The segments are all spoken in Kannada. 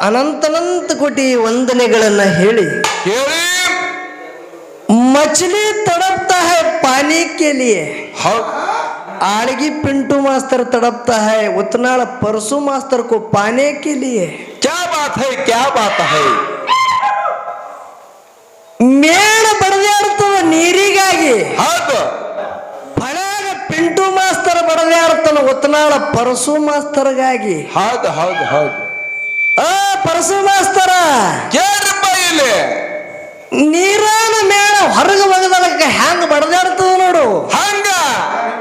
ಅನಂತ ಕೋಟಿ ವಂದನೆಗಳನ್ನ ಹೇಳಿ मछली तड़पता है पानी के लिए आड़गी पिंटू मास्टर तड़पता है उतनाल परसू मास्टर को पाने के लिए क्या बात है ಮೇಣ ಬಡದಾಡ್ತದ ನೀರಿಗಾಗಿ ಫಳಾಗ ಪಿಂಟು ಮಾಸ್ತರ್ ಬಡದಾಡ್ತಾನ ಉತ್ತನಾಳ ಪರಸು ಮಾಸ್ತರ್ಗಾಗಿ ಹೌದು ಪರಸು ಮಾಸ್ತರ ಇಲ್ಲಿ ನೀರಾನ ಮೇಣ ಹೊರಗೆ ಒಗದಳಕ ಹ್ಯಾಂಗ ಬಡದಾಡ್ತದ ನೋಡು ಹಂಗ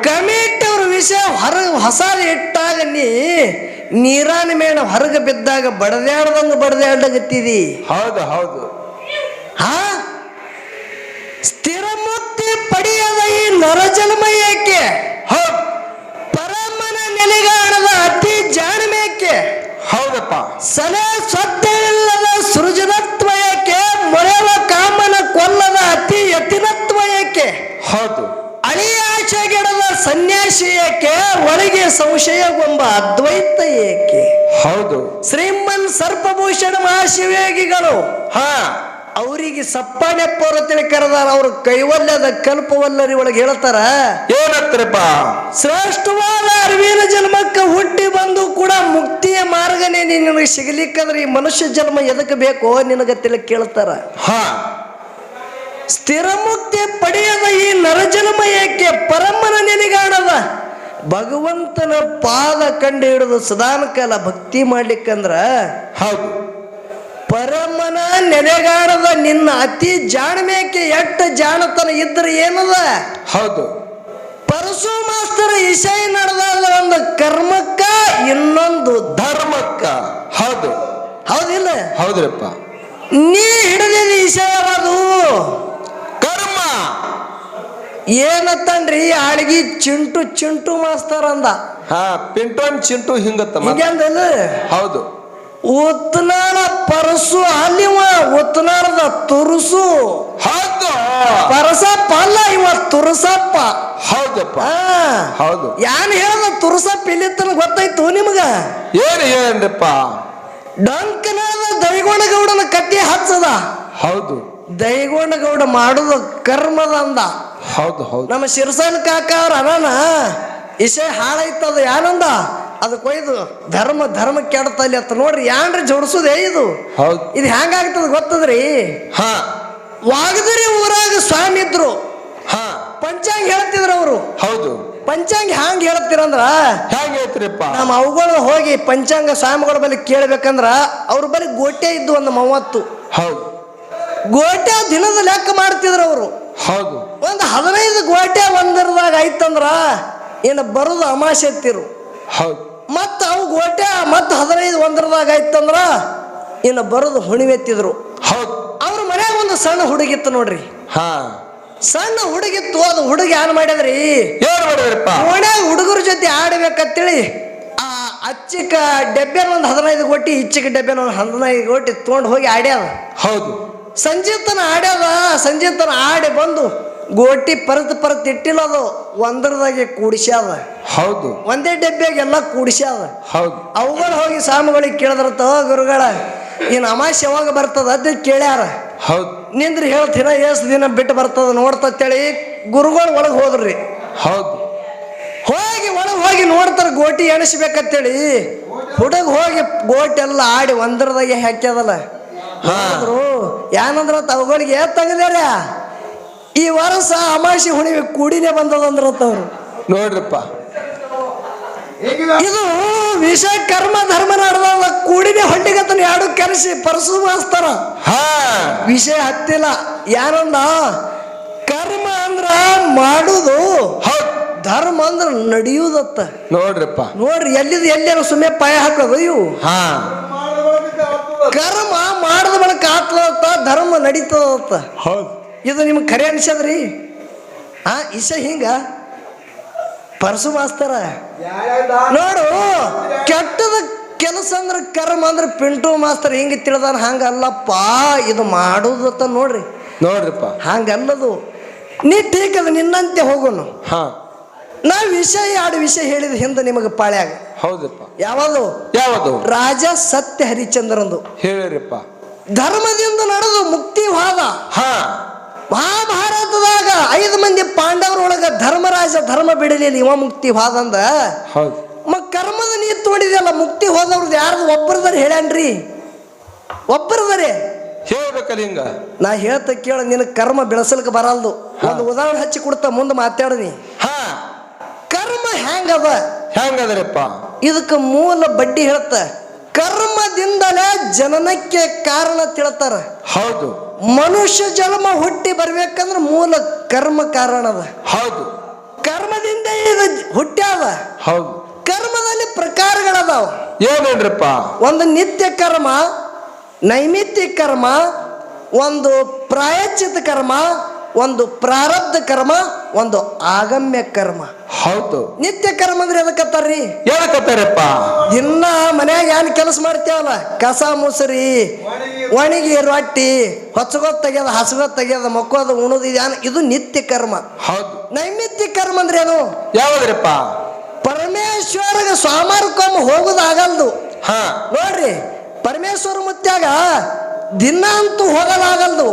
ಕಮಿಟಿ ಅವ್ರ ವಿಷಯ ಹೊರಗೆ ಹೊಸಾದ ಇಟ್ಟಾಗ ನೀರಾನ ಮೇಣ ಹೊರಗೆ ಬಿದ್ದಾಗ ಬಡದಾಡ್ದಂಗ ಹೌದು ಸ್ಥಿರ ಮುಕ್ತಿ ಪಡೆಯದ ಈ ನರಜನ್ಮ ಏಕೆ ಪರಮನ ನೆಲೆಗಾಣದ ಅತಿ ಜಾಣ್ಮೇಕೆ ಹೌದಪ್ಪ ಸಲಹೆ ಸತ್ಯವಿಲ್ಲದ ಸೃಜನತ್ವ ಏಕೆ ಮೊರೆವ ಕಾಮನ ಕೊಲ್ಲದ ಅತಿ ಯತಿನತ್ವ ಏಕೆ ಹೌದು ಅಳಿಯ ಆಶೆಗೆಡದ ಸನ್ಯಾಸಿ ಏಕೆ ಒಳಗೆ ಸಂಶಯವೆಂಬ ಅದ್ವೈತ ಏಕೆ ಹೌದು ಶ್ರೀಮನ್ ಸರ್ಪಭೂಷಣ ಮಹಾಶಿವೇಗಿಗಳು ಅವರಿಗೆ ಸಪ್ಪಾನೆಪ್ಪವರು ತಿಳ್ಕರದಾರ ಅವ್ರ ಕೈವಲ್ಯದ ಕಲ್ಪವಲ್ಲರಿ ಒಳಗೆ ಹೇಳ್ತಾರ ಏನಂತಾರಪ್ಪ ಶ್ರೇಷ್ಠವಾದ ಅರಿವಿನ ಜನ್ಮಕ್ಕೆ ಹುಟ್ಟಿ ಬಂದು ಕೂಡ ಮುಕ್ತಿಯ ಮಾರ್ಗನೇ ನಿನಗೆ ಸಿಗಲಿಕ್ಕಂದ್ರೆ ಈ ಮನುಷ್ಯ ಜನ್ಮ ಎದಕ್ಕೆ ಬೇಕೋ ನಿನಗೆ ತಿಳಿ ಕೇಳ್ತಾರ ಸ್ಥಿರ ಮುಕ್ತಿ ಪಡೆಯದ ಈ ನರಜನ್ಮ ಏಕೆ ಪರಮನ ನೆನೆಗಾಣದ ಭಗವಂತನ ಪಾದ ಕಂಡು ಹಿಡಿದು ಸದಾನಕಾಲ ಭಕ್ತಿ ಮಾಡ್ಲಿಕ್ಕಂದ್ರ ಹೌದು ಪರಮನ ನೆನೆಗಾಣದ ನಿನ್ನ ಅತಿ ಜಾಣ್ಮೇಕೆ ಎಟ್ಟ ಜಾಣತನ ಇದ್ರೆ ಏನದ ಹೌದು ಪರಸು ಮಾಸ್ತರ ಇಶಾಯ ನಡೆದ ಒಂದು ಕರ್ಮಕ್ಕ ಇನ್ನೊಂದು ಧರ್ಮಕ್ಕ ಹೌದಿಲ್ಲ ಹೌದ್ರಪ್ಪ ನೀ ಹಿಡಿದಿದ ಇಶಾಯವದು ಕರ್ಮ ಏನತ್ತನ್ರಿ ಆಳ್ಗಿ ಚಿಂಟು ಮಾಸ್ತರ್ ಅಂದ ಪಿಂಟೋನ್ ಚಿಂಟು ಹಿಂಗತ್ತ ಹೌದು ಉತ್ತನಾಳ ಪರಸು ಅಲ್ಲಿವ ಉತ್ತನಾಳದ ತುರುಸು ಹೌದು ಪರಸಪ್ಪ ಅಲ್ಲ ಇವ ತುರುಸಪ್ಪ ಹೌದಪ್ಪ ಹೌದು ಯಾನ್ ಹೇಳ್ದ ತುರುಸಪ್ಪ ಇಲ್ಲಿತ್ತನ ಗೊತ್ತಾಯ್ತು ನಿಮಗ ಏನ್ರಪ್ಪ ಡಂಕನಾದ ದೈಗೋಣಗೌಡನ ಕತ್ತಿ ಹಚ್ಚದ ಹೌದು ದೈಗೋಣಗೌಡ ಮಾಡುದ ಕರ್ಮದ ಅಂದ ಹೌದು ನಮ್ಮ ಶಿರ್ಸನ್ ಕಾಕ ಅವ್ರ ಅನಾನ ಇಶೆ ಹಾಳೈತದ ಯಾನಂದ ಅದಕ್ಕೆ ಒಯ್ದು ಧರ್ಮ ಕೆಡತಲ್ಲಿ ಅಂತ ನೋಡ್ರಿ ಯಾನ್ರಿ ಜೋಡಿಸೋದೇ ಇದು ಹ್ಯಾಂಗಾಗ್ತದ ಗೊತ್ತದ್ರಿ ವಾಗದರಿ ಊರಾಗ ಸ್ವಾಮಿ ಇದ್ರು ಪಂಚಾಂಗ ಹೇಳ್ತಿದ್ರು ಅವರು ಹೌದು ಪಂಚಾಂಗ ಹ್ಯಾಂಗ ಹೇಳ್ತೀರಂದ್ರ ಹ್ಯಾಂಗ ಹೇಳ್ತೀರಪ್ಪ ನಮ್ಮ ಅವುಗಳು ಹೋಗಿ ಪಂಚಾಂಗ ಸ್ವಾಮಿಗಳ ಬಳಿ ಕೇಳ್ಬೇಕಂದ್ರ ಅವ್ರ ಬಳಿ ಗೋಟೆ ಇದ್ದು ಒಂದು 30 ಹೌದು ಗೋಟೆ ದಿನದ ಲೆಕ್ಕ ಮಾಡ್ತಿದ್ರು ಅವರು ಹೌದು ಒಂದು 15 ಗೋಟೆ ಒಂದರದಾಗ ಆಯ್ತಂದ್ರ ಏನು ಬರೋದು ಅಮಾಸೆ ಎತ್ತಿರು ಹೌದು ಮತ್ತ ಅವು ಗೋಟೆ ಮತ್ತ 15 ಒಂದರದಾಗ ಆಯ್ತಂದ್ರ ಇನ್ನು ಬರೋದು ಹುಣಿವೆತ್ತಿದ್ರು ಹೌದು ಅವ್ರ ಮನ್ಯಾಗ ಒಂದು ಸಣ್ಣ ಹುಡುಗಿತ್ತು ನೋಡ್ರಿ ಸಣ್ಣ ಹುಡುಗಿತ್ತು ಅದು ಹುಡುಗಿ ಏನ್ ಮಾಡಿದ್ರಿ ಓಣ್ಯಾಗ ಹುಡುಗರ ಜೊತೆ ಆಡ್ಬೇಕಂತೇಳಿ ಆ ಅಚ್ಚಿಕ ಡಬ್ಬೆನ ಒಂದು 15 ಗೋಟಿ ಇಚ್ಚಿಕ ಡಬ್ಬೆನ ಒಂದು 15 ಗೋಟಿ ತೊಗೊಂಡು ಹೋಗಿ ಆಡ್ಯಾದ ಹೌದು ಸಂಜೀತನ ಆಡಿ ಬಂದು ಗೋಟಿ ಪರತ್ ಇಟ್ಟಿಲ್ಲ ಅದು ಒಂದರದಾಗೆ ಕೂಡಿಸ್ಯಾದ ಹೌದು ಒಂದೇ ಡಬ್ಬ್ಯಾಗ ಎಲ್ಲ ಕೂಡಿಸ್ಯಾದ ಹೌದು ಅವುಗಳು ಹೋಗಿ ಸ್ವಾಮಿಗಳಿಗೆ ಕೇಳಿದ್ರತ ಗುರುಗಳ ಇನ್ನು ಅಮಾಸೆ ಯಾವಾಗ ಬರ್ತದ ಅದ ಕೇಳ್ಯಾರ ಹೌದು ನಿಂದ್ರಿ ಹೇಳ್ತೀನ ಎಷ್ಟು ದಿನ ಬಿಟ್ಟು ಬರ್ತದ ನೋಡ್ತೇಳಿ ಗುರುಗಳು ಒಳಗೆ ಹೋದ್ರಿ ಹೌದು ಹೋಗಿ ನೋಡ್ತಾರ ಗೋಟಿ ಎಣಿಸ್ಬೇಕಂತೇಳಿ ಹುಡುಗ ಹೋಗಿ ಗೋಟಿ ಎಲ್ಲ ಆಡಿ ಒಂದರದಾಗೆ ಹಾಕ್ಯದಲ್ಲ ಏನಂದ್ರ ಅವುಗಳಿಗೆ ತೆಗದ್ಯಾರ ಈ ವರ್ಷ ಅಮಾಸೆ ಹುಣಿವೆ ಕೂಡಿನೇ ಬಂದದಂದ್ರತ್ತವ್ರು ನೋಡ್ರಪ್ಪ ಇದು ವಿಷ ಕರ್ಮ ಧರ್ಮ ನಡೆದ ಕೂಡಿನೇ ಹೊಂಡಿಗತನ ಎರಡು ಕೆರೆಸಿ ಪರಸು ಮಾಸ್ತರ ವಿಷಯ ಹತ್ತಿಲ್ಲ ಏನಂದ ಕರ್ಮ ಅಂದ್ರ ಮಾಡುದು ಧರ್ಮ ಅಂದ್ರ ನಡೆಯುದತ್ತ ನೋಡ್ರಿ ಎಲ್ಲೇನು ಸುಮ್ಮನೆ ಪಾಯ ಹಾಕೋದು ಇವು ಕರ್ಮ ಮಾಡದ ಬಳಕ ಆತ್ಲತ್ತ ಧರ್ಮ ನಡೀತದತ್ತ ಇದು ನಿಮ್ಗೆ ಖರೆ ಅನ್ಸದ್ರಿ ಇಸ ಹಿಂಗ ಪರಸು ಮಾಸ್ತರ ನೋಡು ಕೆಟ್ಟದ ಕೆಲಸ ಅಂದ್ರೆ ಕರ್ಮ ಅಂದ್ರೆ ಪಿಂಟು ಮಾಸ್ತರ್ ಹಿಂಗೆ ತಿಳಿದಾನ ಹಂಗಲ್ಲಪ್ಪ ಇದು ಮಾಡುದತ್ತ ನೋಡ್ರಿಪ್ಪ ಹಂಗಲ್ಲದು ನೀ ಟೀಕದ ನಿನ್ನಂತೆ ಹೋಗೋನು ನಾ ವಿಷಯ 2 ವಿಷಯ ಹೇಳಿದ ಹಿಂದೆ ನಿಮಗೆ ಪಾಳ್ಯಾಗ ಹೌದಪ್ಪ. ಯಾವುದು ಯಾವುದು? ರಾಜ ಸತ್ಯ ಹರಿಶ್ಚಂದ್ರಂದು. ಹೇಳಿರಿಪ್ಪ. ಧರ್ಮದಿಂದ ನಡೆದು ಮುಕ್ತಿವಾದ. ಹಾ, ಮಹಾಭಾರತದಾಗ 5 ಮಂದಿ ಪಾಂಡವರೊಳಗ ಧರ್ಮರಾಜ ಧರ್ಮ ಬಿಡಲಿಲ್ಲ, ಇವ ಮುಕ್ತಿ ಹೋದಂದ. ಹೌದು. ಕರ್ಮದ ನೀರು ತೋಡಿದೆಯಲ್ಲ, ಮುಕ್ತಿ ಹೋದವ್ರದ್ದು ಯಾರ್ದು ಒಬ್ಬರದಾರೆ ಹೇಳ್ಯಾನ್ರಿ, ಒಬ್ಬರದಾರೆ ಹೇಳ್ಬೇಕಲ್ಲ ಹಿಂಗ. ನಾ ಹೇಳ್ತ ಕೇಳ, ನಿನ್ನ ಕರ್ಮ ಬೆಳೆಸಲಿಕ್ಕೆ ಬರಲ್ದು. ಒಂದು ಉದಾಹರಣೆ ಹಚ್ಚಿ ಕೊಡ್ತಾ ಮುಂದೆ ಮಾತಾಡನಿ. ಹಾ, ಕರ್ಮ ಹೆಂಗದ? ಹೆಂಗದ್ರಪ್ಪ? ಇದಕ್ಕೆ ಮೂಲ ಬಡ್ಡಿ ಹೇಳ್ತ. ಕರ್ಮದಿಂದಲೇ ಜನನಕ್ಕೆ ಕಾರಣ ತಿಳ್ತಾರ. ಹೌದು. ಮನುಷ್ಯ ಜನ್ಮ ಹುಟ್ಟಿ ಬರ್ಬೇಕಂದ್ರ ಮೂಲ ಕರ್ಮ ಕಾರಣದ. ಹೌದು. ಕರ್ಮದಿಂದ ಇದು ಹುಟ್ಟ್ಯಾದ. ಹೌದು. ಕರ್ಮದಲ್ಲಿ ಪ್ರಕಾರಗಳದಾವ. ಏನೇನ್ರಪ್ಪ? ಒಂದು ನಿತ್ಯ ಕರ್ಮ, ನೈಮಿತ್ತಿಕ ಕರ್ಮ, ಒಂದು ಪ್ರಾಯಶ್ಚಿತ್ತ ಕರ್ಮ, ಒಂದು ಪ್ರಾರಬ್ಧ ಕರ್ಮ, ಒಂದು ಆಗಮ್ಯ ಕರ್ಮ. ಹೌದು. ನಿತ್ಯ ಕರ್ಮ ಅಂದ್ರೆ ಎದಕ್ಕತ್ತಾರ್ರಿ? ಏನಕ್ಕತ್ತಾರಪ್ಪ? ದಿನ ಮನ್ಯಾಗ ಏನ್ ಕೆಲಸ ಮಾಡ್ತೇವಲ್ಲ, ಕಸ ಮುಸರಿ, ಒಣಗಿ ರೊಟ್ಟಿ, ಹೊಚ್ಚಗೊತ್ ತೆಗ್ಯದ, ಹಸಗೊತ್ ತೆಗ್ಯದ, ಮಕ್ಕೋದು, ಉಣುದು, ಇದು ನಿತ್ಯ ಕರ್ಮ. ಹೌದು. ನೈಮಿತ್ತಿಕ ಕರ್ಮ ಅಂದ್ರೆ ಏನು? ಯಾವ್ದ್ರಪ್ಪ? ಪರಮೇಶ್ವರಗ ಸ್ವಾಮಾರ್ಕೊಮ್ಮ ಹೋಗುದಾಗಲ್ದು. ಹಾ, ನೋಡ್ರಿ, ಪರಮೇಶ್ವರ ಮುತ್ಯಾಗ ದಿನ ಅಂತೂ ಹೋಗಲಾಗಲ್ದು.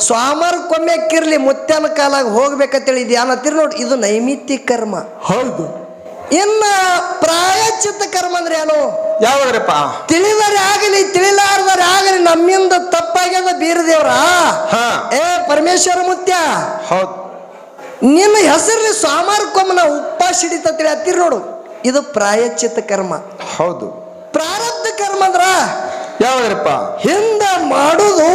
ಸ್ವಾಮಾರ್ಕೊಮ್ಮೆ ಕಿರ್ಲಿ ಮುತ್ಯಾನ ಕಾಲಾಗ ಹೋಗ್ಬೇಕಂತೇಳಿ ಧ್ಯಾನತ್ತೀರಿ ನೋಡಿ, ಇದು ನೈಮಿತ್ತಿಕ ಕರ್ಮ. ಹೌದು. ಇನ್ನ ಪ್ರಾಯಶ್ಚಿತ್ತ ಕರ್ಮ ಅಂದ್ರೆ ಏನು? ಯಾವ್ದ್ರಪ್ಪ? ತಿಳಿದರೆ ಆಗಲಿ ತಿಳಿಲಾರದರೆ ಆಗಲಿ ನಮ್ಮಿಂದ ತಪ್ಪಾಗ್ಯದ ಬೀರದೇವ್ರ. ಹಾ, ಏ ಪರಮೇಶ್ವರ ಮುತ್ಯ, ಹೌದು. ನಿನ್ನ ಹೆಸರಲ್ಲಿ ಸ್ವಾಮಾರ್ಕೊಮ್ಮನ ಉಪವಾಸ ಹಿಡಿತೇಳಿ ಹತ್ತಿರ ನೋಡು, ಇದು ಪ್ರಾಯಶ್ಚಿತ್ತ ಕರ್ಮ. ಹೌದು. ಪ್ರಾರಬ್ಧ ಕರ್ಮ ಅಂದ್ರ ಯಾವ್ದ್ರಪ್ಪ? ಹಿಂದ ಮಾಡುದು,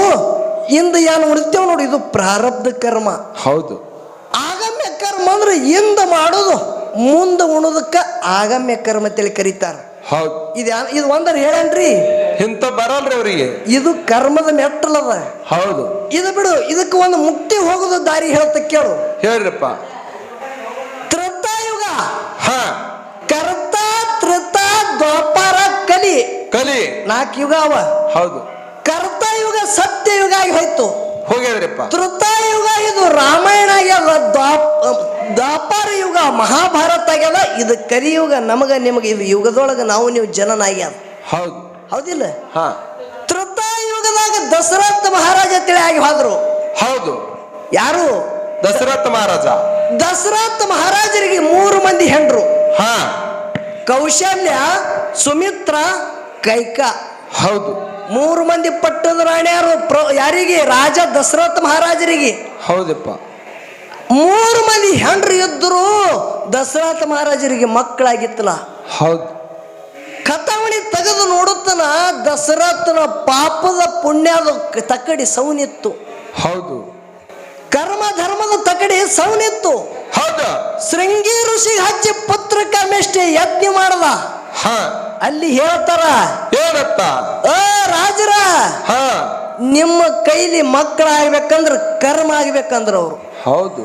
ಇಂದ ಏನು ಉಳಿತೇವ್ ನೋಡಿ, ಇದು ಪ್ರಾರಬ್ಧ ಕರ್ಮ. ಹೌದು. ಆಗಮ್ಯ ಕರ್ಮ ಅಂದ್ರೆ ಇಂದ ಮಾಡುದು, ಮುಂದೆ ಉಣುದಕ್ಕ ಆಗಮ್ಯ ಕರ್ಮ ಅಂತೇಳಿ ಕರೀತಾರ. ಹೌದು. ಇದು ಒಂದರ ಹೇಳನ್ರಿ, ಇಂತ ಬರಲ್ರಿ ಅವ್ರಿಗೆ. ಇದು ಕರ್ಮದ ಮೆಟ್ಟಲದ. ಹೌದು. ಇದು ಬಿಡು, ಇದಕ್ಕೆ ಒಂದು ಮುಕ್ತಿ ಹೋಗೋದು ದಾರಿ ಹೇಳ್ತ ಕೇಳು. ಹೇಳ್ರಪ್ಪ. ತ್ರೇತಾಯುಗ. ಹಾ, ಕರ್ತ, ತ್ರೇತ, ದ್ವಾಪರ, ಕಲಿ, ಕಲಿ 4 ಯುಗ ಅವ. ಹೌದು. ಕರ್ತಾಯುಗ ಸತ್ಯಯುಗ ಆಗಿ ಹೋಯ್ತು. ಹೋಗ್ಯದ್ರಪ್ಪ. ತ್ರೇತಾಯುಗ ಇದು ರಾಮಾಯಣ ಆಗ್ಯದ. ದ್ವಾಪರ ಯುಗ ಮಹಾಭಾರತ ಆಗ್ಯದ. ಇದು ಕಲಿಯುಗ ನಮಗ ನಿಮಗೆ, ಇದು ಯುಗದೊಳಗ ನಾವು ನೀವು ಜನನಾಗ್ಯದ. ಹೌದು. ಹೌದಿಲ್ಲ? ಹಾ. ತ್ರೇತಾಯುಗದಾಗ ದಶರಥ ಮಹಾರಾಜ ತಿಳಿ ಆಗಿ ಹೋದ್ರು. ಹೌದು. ಯಾರು? ದಶರಥ ಮಹಾರಾಜ. ದಶರಥ ಮಹಾರಾಜರಿಗೆ 3 ಮಂದಿ ಹೆಂಡ್ರು. ಹಾ. ಕೌಶಲ್ಯ, ಸುಮಿತ್ರ, ಕೈಕ. ಹೌದು. 3 ಮಂದಿ ಪಟ್ಟದ ರಾಣಿಯರು. ಯಾರಿಗೆ? ರಾಜ ದಶರಥ ಮಹಾರಾಜರಿಗೆ. ಹೌದಪ್ಪ. 3 ಮಂದಿ ಹೆಂಡ್ರು ಇದ್ರು. ದಶರಥ ಮಹಾರಾಜರಿಗೆ ಮಕ್ಕಳಾಗಿತ್ತಲ್ಲ. ಹೌದು. ಕಥಾವಣಿ ತೆಗೆದು ನೋಡುತ್ತನ ದಶರಥನ ಪಾಪದ ಪುಣ್ಯದ ತಕಡಿ ಸೌನಿತ್ತು. ಹೌದು. ಕರ್ಮ ಧರ್ಮದ ತಕಡಿ ಸೌನಿತ್ತು. ಹೌದು. ಶೃಂಗಿ ಋಷಿಗೆ ಹಚ್ಚಿ ಪುತ್ರಕ ಮೆಷ್ಟೆ ಯಜ್ಞ ಮಾಡದ. ಹಾ. ಅಲ್ಲಿ ಹೇಳ್ತಾರ, ಏನತ್ತ? ರಾಜರ, ಹಾ, ನಿಮ್ಮ ಕೈಲಿ ಮಕ್ಕಳಾಗ್ಬೇಕಂದ್ರ ಕರ್ಮ ಆಗ್ಬೇಕಂದ್ರ ಅವ್ರು. ಹೌದು.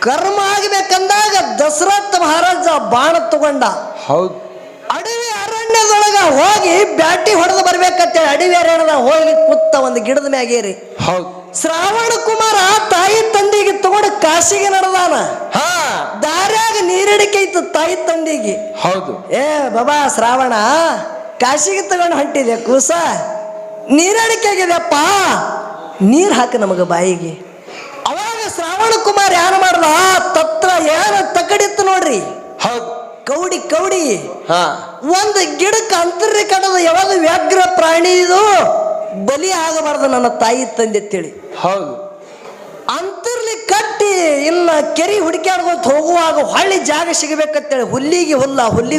ಕರ್ಮ ಆಗ್ಬೇಕಂದಾಗ ದಶರಥ ಮಹಾರಾಜ ಬಾಣ ತಗೊಂಡ. ಹೌದು. ಅಡವಿ ಅರಣ್ಯದೊಳಗ ಹೋಗಿ ಬ್ಯಾಟಿ ಹೊಡೆದು ಬರ್ಬೇಕಂತೇಳಿ ಅಡವಿ ಅರಣ್ಯದಾಗ ಹೋಗಿ ಕೂತ ಒಂದು ಗಿಡದ ಮ್ಯಾಗೇರಿ. ಹೌದು. ಶ್ರಾವಣ ಕುಮಾರ ತಾಯಿ ತಂದೆಗೆ ತಗೊಂಡು ಕಾಶಿಗೆ ನಡೆದಾನ. ಹಾ. ದಾರ್ಯಾಗ ನೀರಿಡಿಕೆ ಇತ್ತು ತಾಯಿ ತಂದೆಗೆ. ಹೌದು. ಏ ಬಾಬಾ ಶ್ರಾವಣ, ಕಾಶಿಗೆ ತಗೊಂಡು ಹೊಂಟಿದೆ ಕೂಸ, ನೀರಡಿಕೆ ಆಗಿದೆಪ್ಪ, ನೀರ್ ಹಾಕ ನಮಗ ಬಾಯಿಗೆ. ಅವಾಗ ಶ್ರಾವಣ ಕುಮಾರ್ ಯಾರು ಮಾಡ್ದ? ತತ್ರ ಏನು ತಕಡಿತ್ತು ನೋಡ್ರಿ. ಹೌದು. ಕೌಡಿ ಕೌಡಿ. ಹಾ. ಒಂದು ಗಿಡಕ್ಕೆ ಅಂತರ್ರಿ ಕಡದ. ಯಾವುದು? ವ್ಯಾಘ್ರ ಪ್ರಾಣಿ ಇದು, ಬಲಿ ಆಗಬಾರ್ದು ನನ್ನ ತಾಯಿ ತಂದೆ ಅಂತೇಳಿ. ಹೌದು. ಅಂತರ್ಲಿ ಕಟ್ಟಿ ಇನ್ನ ಕೆರಿ ಹುಡುಕ್ಯಾಡ್ಕೋತ ಹೋಗುವಾಗ ಹೊಳ್ಳಿ ಜಾಗ ಸಿಗಬೇಕಂತೇಳಿ ಹುಲ್ಲಿಗೆ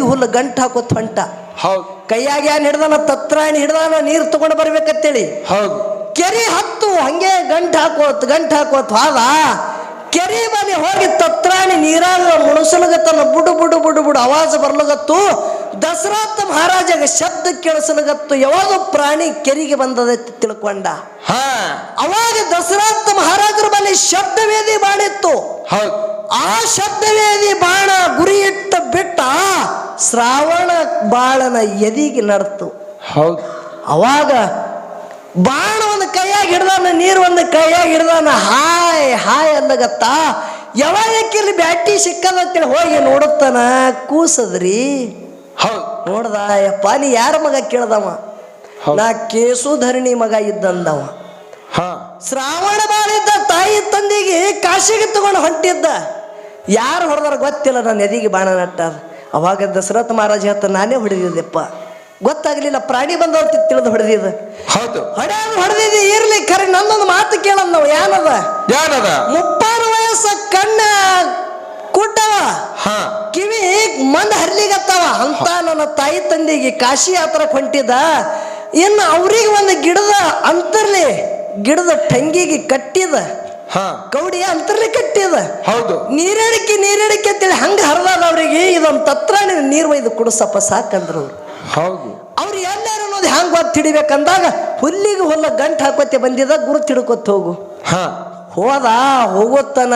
ಹುಲ್ಲು ಗಂಟು ಹಾಕೋತ್ ಹೊಂಟ. ಹೌದು. ಕೈಯಾಗ ಏನ್ ಹಿಡ್ದಾನ? ತತ್ರಾಣಿ ಹಿಡ್ದಾನ, ನೀರು ತಗೊಂಡು ಬರ್ಬೇಕಂತೇಳಿ. ಹೌದು. ಕೆರಿ ಹತ್ತು ಹಂಗೆ ಗಂಟು ಹಾಕೋತ್ ಹೋದ. ಕೆರಿ ಬಲಿ ಹೋಗಿ ತತ್ರಾಣಿ ನೀರಾಗ ಮುಣಸಲಗತ್ತಲ್ಲ, ಬುಡು ಬುಡು ಬುಡು ಬುಡು ಆವಾಜ ಬರ್ಲಗತ್ತು. ದಶರಥ ಮಹಾರಾಜಗ ಶಬ್ದ ಕೇಳಿಸಲಗತ್ತು. ಯಾವಾಗ ಪ್ರಾಣಿ ಕೆರಿಗೆ ಬಂದದ ತಿಳ್ಕೊಂಡ. ಹಾ. ಅವಾಗ ದಶರಥ ಮಹಾರಾಜರ ಬಳಿ ಶಬ್ದವೇದಿ ಬಾಣಿತ್ತು. ಹೌದು. ಆ ಶಬ್ದವೇದಿ ಬಾಣ ಗುರಿ ಇಟ್ಟ ಬಿಟ್ಟ ಶ್ರಾವಣ ಬಾಳನ ಎದಿಗೆ ನಡ್ತು. ಹೌದು. ಅವಾಗ ಬಾಣ ಒಂದು ಕೈಯಾಗ ಹಿಡ್ದಾನ, ನೀರು ಒಂದು ಕೈಯಾಗ ಹಿಡ್ದಾನ. Hi hi ಅಂದಗತ್ತ. ಯಾವಾಗ ಕಿಲ್ಲಿ ಬ್ಯಾಟಿ ಸಿಕ್ಕದಂತೇಳಿ ಹೋಗಿ ನೋಡುತ್ತಾನ, ಕೂಸದ್ರಿ. ಹೌದು ನೋಡ್ದ ಯಪ್ಪ ನೀ ಯಾರ ಮಗ ಕೇಳ್ದವ? ಹೌದು. ನಾ ಕೇಸುಧರಣಿ ಮಗ ಇದ್ದಂದವ. ಹಾ ಶ್ರಾವಣ ಬಾಳಿದ್ದ ತಾಯಿ ತಂದೆಗೆ ಕಾಶಿಗೆ ತಗೊಂಡು ಹೊಂಟಿದ್ದ. ಯಾರು ಹೊಡೆದಾರ ಗೊತ್ತಿಲ್ಲ, ನನ್ನ ಎದಿಗೆ ಬಾಣ ನಟ್ಟಾರ. ಅವಾಗ ದಶರಥ ಮಹಾರಾಜ ಹತ್ತ ನಾನೇ ಹೊಡೆದಿದ್ದೆಪ್ಪ, ಗೊತ್ತಾಗ್ಲಿಲ್ಲ, ಪ್ರಾಣಿ ಬಂದವ್ರ ತಿಳಿದು ಹೊಡೆದಿದ್ದ. ಹೌದು ಹೊಡೆದಿದ್ದೆ ಇರ್ಲಿ, ಖರೆ ನನ್ನೊಂದು ಮಾತು ಕೇಳಂದ್ ನಾವು. ಏನದ? 36 ವಯಸ್ಸ, ಕಣ್ಣ ಕುಟ್ಟವ, ಹಾ ಕಿವಿ ಮಂದ ಹರ್ಲಿಗತ್ತವ ಅಂತ ನನ್ನ ತಾಯಿ ತಂದೆಗೆ ಕಾಶಿ ಯಾತ್ರಕ್ಕೆ ಹೊಂಟಿದ್ದ. ಇನ್ನು ಅವ್ರಿಗೆ ಒಂದು ಗಿಡದ ಟಂಗಿಗೆ ಕಟ್ಟಿದ, ಹಾ ಕೌಡಿ ಅಂತರ್ಲಿ ಕಟ್ಟಿದ. ಹೌದು ನೀರಡಿಕೆ ಅಂತೇಳಿ ಹಂಗ ಹರಿದಾದ ಅವ್ರಿಗೆ. ಇದೊಂದು ತತ್ರಾಣಿ ನೀರು ಒಯ್ದು ಕುಡಿಸಪ್ಪ ಸಾಕಂದ್ರು ಅವ್ರು. ಹೌದು ಅವ್ರು ಎಲ್ಲಾರು ಅನ್ನೋದು ಹ್ಯಾಂಗ ಗೊತ್ತು ಹಿಡಿಬೇಕಂದಾಗ ಹುಲ್ಲಿಗೆ ಹುಲ್ಲ ಗಂಟು ಹಾಕೋತೆ ಬಂದಿದ್ದ, ಗುರುತು ಹಿಡ್ಕೊತ ಹೋಗು. ಹಾ ಹೋಗೋತನ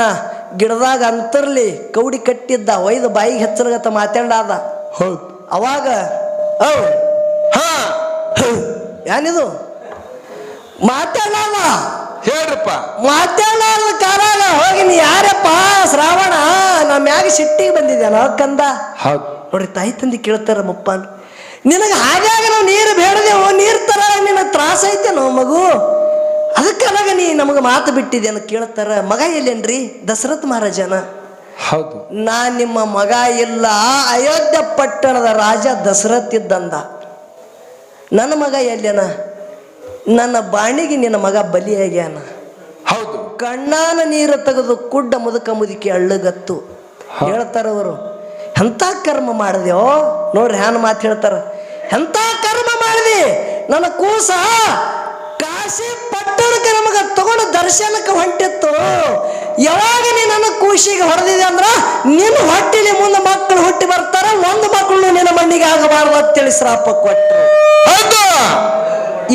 ಗಿಡದಾಗ ಅಂತರ್ಲಿ ಕೌಡಿ ಕಟ್ಟಿದ್ದ, ಒಯ್ದು ಬಾಯಿಗೆ ಹೆಚ್ಚಲಗತ್ತ ಮಾತಾಡಾದ. ಹೌದು ಅವಾಗ ಹಾ ಏನಿದು ಮಾತಾಡಲ್ಲ, ಹೇಳ್ರಪ್ಪ. ಮಾತಾಡಲ್ಲ ಕಾಲಾಗ ಹೋಗಿ ನೀ ಯಾರಪ್ಪ ಶ್ರಾವಣ ನಮ್ಮ ಮ್ಯಾಗ ಸಿಟ್ಟಿಗೆ ಬಂದಿದ್ದೇನ ಕಂದ? ಹೌದು ನೋಡ್ರಿ ತಾಯಿ ತಂದೆ ಕೇಳ್ತಾರ, ಮುಪ್ಪ ನಿನಗೆ ಹಾಗಾಗಿ ನಾವು ನೀರು ಬೇಡದೆವು, ನೀರು ತರ ನಿನ್ನ ತ್ರಾಸ ಐತೇನೋ ಮಗು, ಅದಕ್ಕಲಾಗ ನೀ ನಮಗೆ ಮಾತು ಬಿಟ್ಟಿದ್ದೇನ ಕೇಳ್ತಾರ. ಮಗ ಎಲ್ಲೇನ್ರಿ? ದಶರಥ ಮಹಾರಾಜನ. ಹೌದು ನಾ ನಿಮ್ಮ ಮಗ ಇಲ್ಲ, ಅಯೋಧ್ಯ ಪಟ್ಟಣದ ರಾಜ ದಶರಥ ಇದ್ದಂದ. ನನ್ನ ಮಗ ಎಲ್ಲೇನ? ನನ್ನ ಬಾಣಿಗೆ ನಿನ್ನ ಮಗ ಬಲಿಯಾಗ್ಯಾನ. ಹೌದು ಕಣ್ಣಾನ ನೀರು ತೆಗೆದು ಕುಡ್ಡ ಮುದುಕಿ ಅಳ್ಳಗತ್ತು. ಹೇಳ್ತಾರವರು, ಎಂಥ ಕರ್ಮ ಮಾಡಿದೆಯೋ ನೋಡ್ರಿ, ಹ್ಯಾನ ಮಾತು ಹೇಳ್ತಾರ. ಎಂಥ ಕರ್ಮ ಮಾಡಿದೆ ನನ್ನ ಕೂಸ ಕಾಶಿ ಪಟ್ಟಣಕ್ಕೆ ನಮಗ ತಗೊಂಡು ದರ್ಶನಕ್ಕೆ ಹೊಂಟಿತ್ತು. ಯಾವಾಗ ನೀ ನನ್ನ ಕೂಸಿಗೆ ಹೊಡೆದಿದೆ ಅಂದ್ರ ನಿನ್ನ ಹೊಟ್ಟಿಲಿ ಮುಂದೆ ಮಕ್ಕಳು ಹುಟ್ಟಿ ಬರ್ತಾರ, ಒಂದು ಮಕ್ಕಳು ನಿನ್ನ ಮಣ್ಣಿಗೆ ಆಗಬಾರ್ದು ಅಂತೇಳಿ ಶ್ರಾಪ ಕೊಟ್ಟರು. ಹೌದು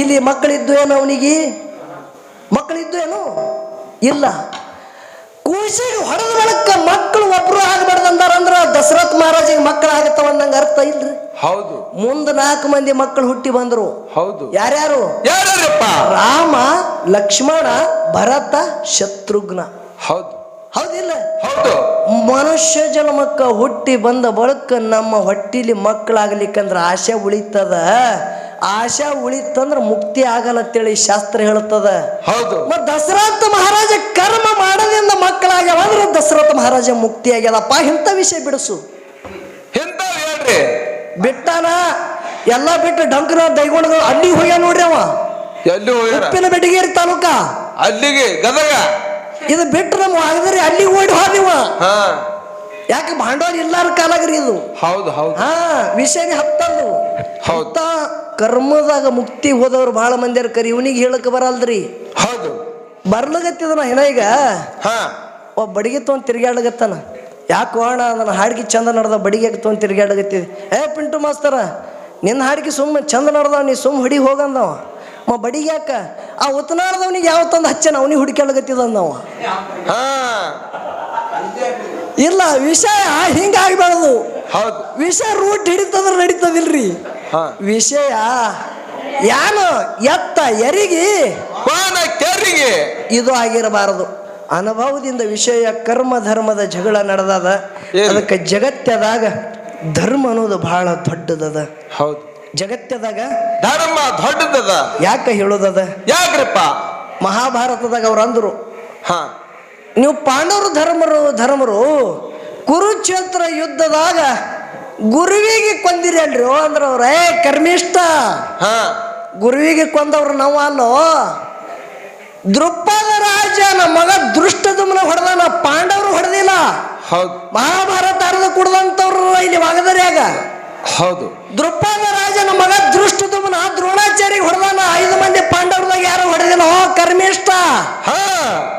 ಇಲ್ಲಿ ಮಕ್ಕಳಿದ್ದು ಏನು? ಅವನಿಗೆ ಮಕ್ಕಳಿದ್ದು ಏನು ಇಲ್ಲ. ಕೂಸಿಗೆ ಹೊಡೆದ ಬಳಕ ಮಕ್ಕಳು ಒಬ್ರು ಆಗಬಾರ್ದಂದಾರಂದ್ರ ದಶರಥ ಮಹಾರಾಜಿಗೆ ಮಕ್ಕಳು ಆಗತ್ತವ ಅಂದಂಗ ಅರ್ಥ ಇಲ್ರಿ. ಹೌದು ಮುಂದೆ 4 ಮಂದಿ ಮಕ್ಕಳು ಹುಟ್ಟಿ ಬಂದ್ರು. ಹೌದು ಯಾರ್ಯಾರು? ಯಾರಪ್ಪ? ರಾಮ, ಲಕ್ಷ್ಮಣ, ಭರತ, ಶತ್ರುಘ್ನ. ಹೌದು ಹೌದಿಲ್ಲ? ಹೌದು ಮನುಷ್ಯ ಜನ್ಮಕ್ಕ ಹುಟ್ಟಿ ಬಂದ ಬಳಕ ನಮ್ಮ ಹೊಟ್ಟಿಲಿ ಮಕ್ಕಳಾಗ್ಲಿಕ್ಕಂದ್ರ ಆಶೆ ಉಳಿತದ. ಆಶಾ ಉಳಿತಂದ್ರ ಮುಕ್ತಿ ಆಗಲ್ಲತ್ತೇಳಿ ಶಾಸ್ತ್ರ ಹೇಳ್ತದ. ಹೌದು ಮತ್ ದಶರಥ ಮಹಾರಾಜ ಕರ್ಮ ಮಾಡದಿಂದ ಮಕ್ಕಳಾಗ್ಯಾವ ಅಂದ್ರೆ ದಶರಥ ಮಹಾರಾಜ ಮುಕ್ತಿ ಆಗ್ಯದಪ್ಪ. ಇಂಥ ವಿಷಯ ಬಿಡಿಸು. ಎಂತ ಹೇಳ್ರಿ? ಬಿಟ್ಟಾನ ಎಲ್ಲ ಬಿಟ್ಟು ಡಂಕನ ದೈಗೊಂಡ ಅಲ್ಲಿ ಹೋಗ್ಯ ನೋಡ್ರಿ ಅವ. ಎಲ್ಲಿ ಹೋಗ್ಯಾರ? ಉಪ್ಪಿನ ಬೆಟಗೇರಿ ತಾಲೂಕ, ಅಲ್ಲಿಗೆ ಗದಗ. ಇದು ಬಿಟ್ಟು ನಮ್ಮ ಆಗಿದ್ರೆ ಅಲ್ಲಿ ಓಡಿ ಹೋದಿವ. ಹಾ ಯಾಕೆ ಭಾಂಡವಾಳ ಇಲ್ಲಾರ ಕಾಲಾಗ್ರಿ ಇದು. ಹೌದು ಹೌದು ವಿಷಯನೇ ಹತ್ತದು. ಹೌದು ಕರ್ಮದಾಗ ಮುಕ್ತಿ ಹೋದವ್ರು ಬಹಳ ಮಂದಿರ ಕರಿ, ಇವನಿಗೆ ಹೇಳಕ್ ಬರಲ್ದ್ರಿ. ಹೌದು ಬರ್ಲಗತ್ತಿದನ ಏನ ಈಗ ಹಾ ಒಬ್ಬ ಬಡಿಗೆ ತೊಗೊಂಡು ತಿರ್ಗಾಡ್ಲಗತ್ತಾನ. ಯಾಕೋ ಅಣ್ಣ ನನ್ನ ಹಾಡಿಗೆ ಚಂದ ನಡೆದ, ಬಡಿಗೆ ತೊಗೊಂಡು ತಿರ್ಗಾಡ್ಲಗತ್ತಿದೆ. ಪಿಂಟು ಮಾಸ್ತರ ನಿನ್ನ ಹಾಡಿಗೆ ಸುಮ್ಮ ಚಂದ ನಡೆದವ, ನೀ ಸುಮ್ಮ ಹೊಡಿ ಹೋಗಂದವ. ಬಡಿಗೆ ಯಾಕ ಆ ಉತ್ತನಾಡ್ದವನಿಗೆ ಯಾವ ತಂದು ಹಚ್ಚನ ಅವನಿಗೆ ಹುಡುಕ್ಯಾಡ್ಲಗತ್ತಿದಂದವ. ಹಾ ಇಲ್ಲ ವಿಷಯ ಹಿಂಗಾಗ್ಬಾರ್ದು. ಹೌದು ವಿಷಯ ರೂಟ್ ಹಿಡಿತಂದ್ರೆ ನಡೀತದಿಲ್ರಿ. ವಿಷಯ ಯಾನು ಎತ್ತ ಎರಿಗೆ ಕೆರಿಗೆ ಇದು ಆಗಿರಬಾರದು. ಅನುಭವದಿಂದ ವಿಷಯ ಕರ್ಮ ಧರ್ಮದ ಜಗಳ ನಡೆದದ. ಅದಕ್ಕೆ ಜಗತ್ತದಾಗ ಧರ್ಮ ಅನ್ನೋದು ಬಹಳ ದೊಡ್ಡದದ. ಹೌದು ಜಗತ್ತದಾಗ ಧರ್ಮ ದೊಡ್ಡದದ. ಯಾಕೆ ಹೇಳೋದದ? ಯಾಕ್ರಪ್ಪ? ಮಹಾಭಾರತದಾಗ ಅವ್ರು ಅಂದ್ರು, ಹಾ ನೀವು ಪಾಂಡವರು ಧರ್ಮರು ಕುರುಕ್ಷೇತ್ರ ಯುದ್ಧದಾಗ ಗುರುವಿಗೆ ಕೊಂದಿರಿ ಅಲ್ರಿ ಅಂದ್ರ ಅವ್ರ. ಕರ್ಮಿಷ್ಠ, ಗುರುವಿಗೆ ಕೊಂದವ್ರು ನಾವು ಅಲ್ಲೋ. ದೃಪದ ರಾಜನ ಮಗ ದೃಷ್ಟದುಮ್ನ ಹೊಡೆದಾನ, ಪಾಂಡವರು ಹೊಡೆದಿಲ್ಲ. ಹೌದು ಮಹಾಭಾರತ ಅರ್ಧ ಕುಡ್ದಂತವ್ರು ಇಲ್ಲಿ ವಾಗದರ್ಯಾಗ. ಹೌದು ದೃಪದ ರಾಜನ ಮಗ ದೃಷ್ಟದುಮ್ನ ದ್ರೋಣಾಚಾರ್ಯ ಹೊಡೆದಾನ. 5 ಮಂದಿ ಪಾಂಡವ್ರದಾಗ ಯಾರು ಹೊಡೆದಿಲ್ಲ. ಕರ್ಮಿಷ್ಠ,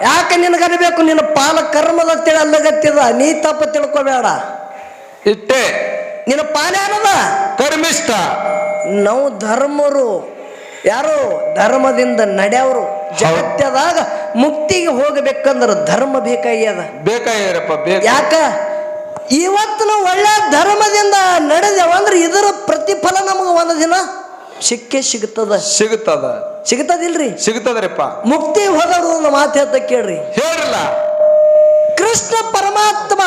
ಯಾಕೆ ನಿನಗನ್ಬೇಕು? ನಿನ್ನ ಪಾಲ ಕರ್ಮದ ತಿಳಿ ಅಲ್ಲಗತ್ತಿದ, ನೀ ತಪ್ಪ ತಿಳ್ಕೊಬೇಡ. ಇಟ್ಟೆ ನಿನ್ನ ಪಾಲ ಏನದ? ಕರ್ಮಿಷ್ಠ. ನಾವು ಧರ್ಮರು, ಯಾರು ಧರ್ಮದಿಂದ ನಡೆಯವರು. ಜಗತ್ತದಾಗ ಮುಕ್ತಿಗೆ ಹೋಗಬೇಕಂದ್ರ ಧರ್ಮ ಬೇಕಾಗ್ಯದ. ಯಾಕ ಇವತ್ತು ನಾವು ಒಳ್ಳೆ ಧರ್ಮದಿಂದ ನಡೆದೇವಂದ್ರೆ ಇದರ ಪ್ರತಿಫಲ ನಮಗೆ ಒಂದು ದಿನ ಸಿಗುತ್ತದಿಲ್ರಿ? ಸಿಗುತ್ತದ್ರಿಪ್ಪ. ಮುಕ್ತಿ ಹೋದವರು ಒಂದು ಮಾತು ಹೇಳ್ತ ಕೇಳ್ರಿ. ಹೇಳ್ರಲ್ಲ. ಕೃಷ್ಣ ಪರಮಾತ್ಮ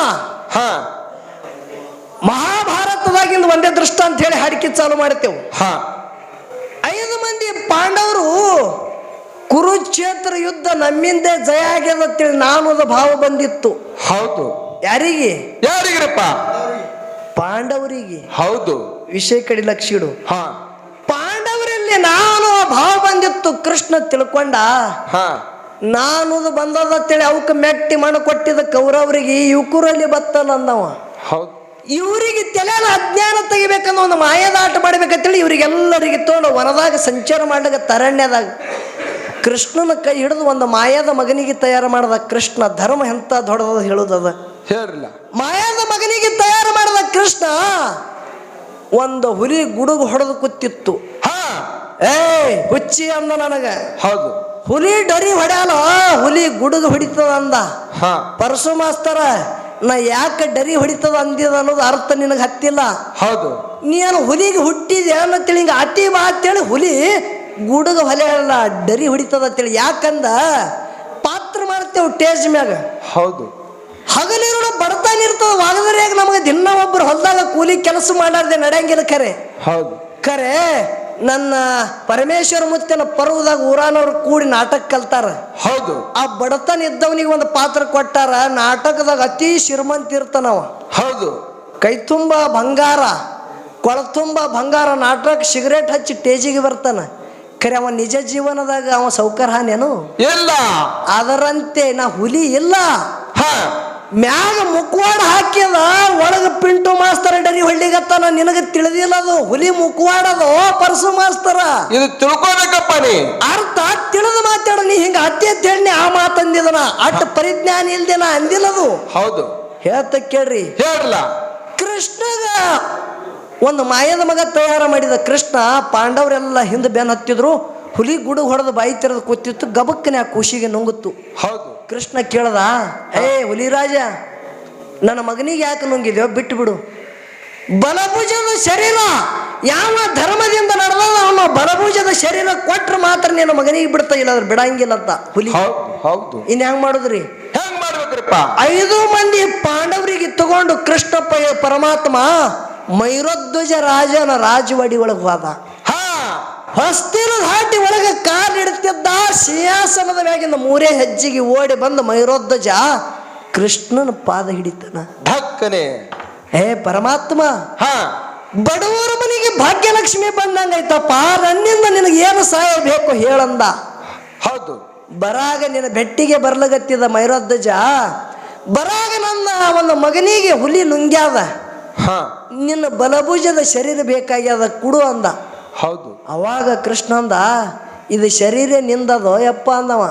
ಮಹಾಭಾರತ ಮಹಾಭಾರತದಾಗಿಂದ ಒಂದೇ ದೃಷ್ಟ ಅಂತ ಹೇಳಿ ಹಾಡಿಕೆ ಚಾಲು ಮಾಡ್ತೇವೆ. ಹಾ 5 ಮಂದಿ ಪಾಂಡವರು ಕುರುಕ್ಷೇತ್ರ ಯುದ್ಧ ನಮ್ಮಿಂದೇ ಜಯ ಆಗ್ಯದ ಅಂತೇಳಿ ನಾನದ ಭಾವ ಬಂದಿತ್ತು. ಹೌದು. ಯಾರಿಗೆ? ಯಾರಿಗ್ರಪ್ಪ? ಪಾಂಡವರಿಗೆ. ಹೌದು. ವಿಷಯ ಕಡೆ ಲಕ್ಷ ಇಡು. ಹಾ ಪಾಂಡವರಲ್ಲಿ ನಾನು ಭಾವ ಬಂದಿತ್ತು. ಕೃಷ್ಣ ತಿಳ್ಕೊಂಡ ಹಾ ನಾನದು ಬಂದದ ಅಂತೇಳಿ ಅವಕ್ಕೆ ಮೆಟ್ಟಿ ಮಣ್ಣು ಕೊಟ್ಟಿದ್ದ ಕೌರವರಿಗೆ ಯುಕುರಲ್ಲಿ ಬತ್ತಲ್ಲ ಅಂದವ. ಹೌದು. ಇವರಿಗೆ ತಲೆನ ಅಜ್ಞಾನ ತೆಗಿಬೇಕನ್ನೋ ಒಂದು ಮಾಯದ ಆಟ ಮಾಡ್ಬೇಕಂತೇಳಿ ಇವರಿಗೆಲ್ಲರಿಗೆ ತೋಡು ವನದಾಗ ಸಂಚಾರ ಮಾಡ್ಲಿಕ್ಕೆ ತರಣ್ಯದಾಗ ಕೃಷ್ಣನ ಕೈ ಹಿಡಿದು ಒಂದು ಮಾಯದ ಮಗನಿಗೆ ತಯಾರು ಮಾಡದ ಕೃಷ್ಣ. ಧರ್ಮ ಎಂತ ದೊಡ್ಡದ ಹೇಳುದದ ಹೇಳಿಲ್ಲ. ಮಾಯದ ಮಗನಿಗೆ ತಯಾರು ಮಾಡದ ಕೃಷ್ಣ ಒಂದು ಹುಲಿ ಗುಡುಗು ಹೊಡೆದು ಕೂತಿತ್ತು. ಹಾ ಹುಚ್ಚಿ ಅಂದ ನನಗ. ಹೌದು. ಹುಲಿ ಡರಿ ಹೊಡ್ಯಾಲ, ಹುಲಿ ಗುಡುಗು ಹೊಡಿತದ ಅಂದ. ಹಾ ಪರಶು ಮಾಸ್ತರ ನಾ ಯಾಕೆ ಡರಿ ಹೊಡಿತದ ಅಂದಿದ ಅನ್ನೋದು ಅರ್ಥ ನಿನಗೆ ಹತ್ತಿಲ್ಲ. ಹೌದು. ನೀನು ಹುಲಿಗೆ ಹುಟ್ಟಿದೆ ಅನ್ನತ್ತೇಳಿ ಹಿಂಗ ಅತಿ ಬಾ ಅಂತೇಳಿ ಹುಲಿ ಗುಡುಗ ಹೊಲೆ ಅಲ್ಲ ಡರಿ ಹೊಡಿತದ ಅಂತೇಳಿ. ಯಾಕಂದ ಪಾತ್ರ ಮಾಡ್ತೇವೆ ಟೇಜ್ ಮ್ಯಾಗ. ಹೌದು. ಹಗಲಿರೋಣ ಬಡತಾನ ಇರ್ತದ. ವಾಗದರಿಯಾಗ ನಮಗೆ ದಿನ ಒಬ್ಬರು ಹೊಲದಾಗ ಕೂಲಿ ಕೆಲಸ ಮಾಡಾರ್ದೆ ನಡೆಯಂಗಿಲ್ಲ. ಖರೆ ಹೌದು. ಖರೆ ನನ್ನ ಪರಮೇಶ್ವರ ಮುತ್ತನ ಪರ್ವದಾಗ ಊರಾನವ್ರು ಕೂಡಿ ನಾಟಕ ಕಲ್ತಾರ. ಹೌದು. ಆ ಬಡತನ ಇದ್ದವನಿಗೆ ಒಂದು ಪಾತ್ರ ಕೊಟ್ಟಾರ. ನಾಟಕದಾಗ ಅತಿ ಶ್ರೀಮಂತ ಇರ್ತಾನವ. ಹೌದು. ಕೈ ತುಂಬ ಬಂಗಾರ, ಕೊಳ ತುಂಬ ಬಂಗಾರ. ನಾಟಕ ಸಿಗರೇಟ್ ಹಚ್ಚಿ ಟೇಜಿಗೆ ಬರ್ತಾನ. ಖರೆ ಅವ ನಿಜ ಜೀವನದಾಗ ಅವ ಸೌಕರ್ ಹಾನೇನು ಇಲ್ಲ. ಅದರಂತೆ ನಾ ಹುಲಿ ಇಲ್ಲ. ಹಾ ಮ್ಯಾಗ ಮುಖವಾಡ ಹಾಕಿದ ಒಳಗ ಪಿಂಟು ಮಾಸ್ತರ ಡರಿ ಹೊಳ್ಳಿಗತ್ತಾನ. ನಿನಗೆ ತಿಳಿದಿಲ್ಲ ಅದು ಹುಲಿ ಮುಖವಾಡದು ಪರಸು ಮಾಸ್ತರ. ಇದು ತಿಳ್ಕೋಬೇಕಪ್ಪ ನೀ. ಅರ್ಥ ತಿಳಿದು ಮಾತಾಡ. ನೀ ಹಿಂಗ ಅತ್ತಿ ಅಂತ ಹೇಳಿ ಆ ಮಾತಂದಿದನ ಅಟ್ ಪರಿಜ್ಞಾನ ಇಲ್ದೇನ ಅಂದಿಲ್ಲದು. ಹೌದು. ಹೇಳ್ತ ಕೇಳ್ರಿ. ಹೇಳಲ್ಲ. ಕೃಷ್ಣಗ ಒಂದು ಮಾಯದ ಮಗ ತಯಾರ ಮಾಡಿದ ಕೃಷ್ಣ. ಪಾಂಡವರೆಲ್ಲ ಹಿಂದೆ ಬೆನ್ ಹತ್ತಿದ್ರು. ಹುಲಿ ಗುಡುಗು ಹೊಡೆದು ಬಾಯಿ ತೆರೆದು ಕೂತಿತ್ತು. ಗಬಕ್ಕನೆ ಆ ಖುಷಿಗೆ ನುಂಗುತ್ತು. ಹೌದು. ಕೃಷ್ಣ ಕೇಳ್ದ, ಹುಲಿರಾಜ ನನ್ನ ಮಗನಿಗೆ ಯಾಕೆ ನುಂಗಿದ್ಯೋ ಬಿಟ್ಟು ಬಿಡು. ಬಲಭುಜದ ಶರೀರ ಯಾವ ಧರ್ಮದಿಂದ ನಡೆದ ಅವನು ಬಲಭುಜದ ಶರೀರ ಕೊಟ್ರೆ ಮಾತ್ರ ನಿನ್ನ ಮಗನಿಗೆ ಬಿಡ್ತಾ ಇಲ್ಲ, ಅದ್ರ ಬಿಡಂಗಿಲ್ಲ ಅಂತ ಹುಲಿ. ಹೌದು. ಇನ್ ಹೆಂಗ್ ಮಾಡುದ್ರಿ? ಹೆಂಗ್ ಮಾಡ್ಬೇಕ್ರಿಪ್ಪ? 5 ಮಂದಿ ಪಾಂಡವರಿಗೆ ತಗೊಂಡು ಕೃಷ್ಣ ಪರಮಾತ್ಮ ಮೈರೋಧ್ವಜ ರಾಜನ ರಾಜವಾಡಿ ಒಳಗೆ ಹೋದ. ಹೊಸ್ತಿನ ಧಾಟಿ ಒಳಗೆ ಕಾಲಿಡ್ತಿದ್ದ. ಸಿಂಹಾಸನದ ಮ್ಯಾಗಿಂದ 3 ಹೆಜ್ಜೆಗೆ ಓಡಿ ಬಂದ ಮೈರೋಧ್ವಜ ಕೃಷ್ಣನ ಪಾದ ಹಿಡಿತಾನ. ಧಕ್ಕನೆ. ಪರಮಾತ್ಮ, ಹಾ ಬಡವರ ಮನೆಗೆ ಭಾಗ್ಯಲಕ್ಷ್ಮಿ ಬಂದಂಗೈತಪ್ಪ. ನನ್ನಿಂದ ನಿನಗೆ ಏನು ಸಹಾಯ ಬೇಕು ಹೇಳಂದ. ಹೌದು. ಬರಾಗ ನಿನ್ನ ಬೆಟ್ಟಿಗೆ ಬರ್ಲಗತ್ತಿದ ಮೈರೋಧ್ವಜ. ಬರಾಗ ನನ್ನ ಒಂದು ಮಗನಿಗೆ ಹುಲಿ ನುಂಗ್ಯಾದ. ನಿನ್ನ ಬಲಭುಜದ ಶರೀರ ಬೇಕಾಗ್ಯದ ಕೊಡು ಅಂದ. ಹೌದು. ಅವಾಗ ಕೃಷ್ಣ ಅಂದ, ಇದು ಶರೀರ ನಿಂದದೋ ಯಪ್ಪ ಅಂದವ.